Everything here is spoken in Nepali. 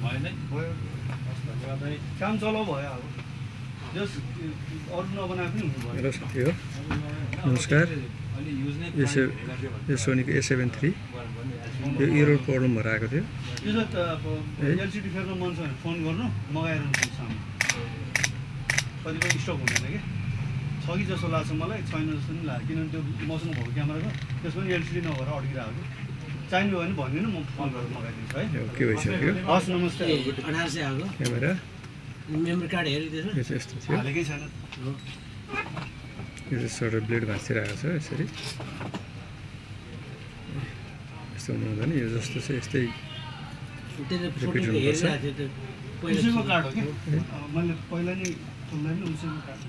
भयो काम चलाउ भयो अब जस अरू नबनाए पनि हुनु भयो। हेलो साथी हो नमस्कार। यो सोनीको A7 III यो इरोड प्रब्लम भएर आएको थियो। यो त अब एलसिडी फेर्न मन छ भने फोन गर्नु मगाएर हुन्छ सामान। कतिपय स्टक हुँदैन कि छ कि जस्तो लाग्छ मलाई, छैन जस्तो पनि लाग्यो किनभने त्यो मसँग भएको क्यामेराको त्यसमा पनि एलसिडी नभएर अड्किरहेको चाहिने भयो भने भनिदिनु म फोन गरेर मगाइदिन्छु है। के भइसक्यो हस् नमस्ते। 1800 आएको क्यामेरा मेमोरी कार्ड हेरिदिनु यो चाहिँ यस्तो थियो। हालेकै छैन यो चाहिँ सटर ब्लेड भाँचिरहेको छ यसरी यस्तो हुनु हुँदैन। यो जस्तो चाहिँ यस्तै रिपिट हुनुपर्छ। उसैको कार्ड हो कि मैले पहिला नै खोल्दा पनि उसैको कार्ड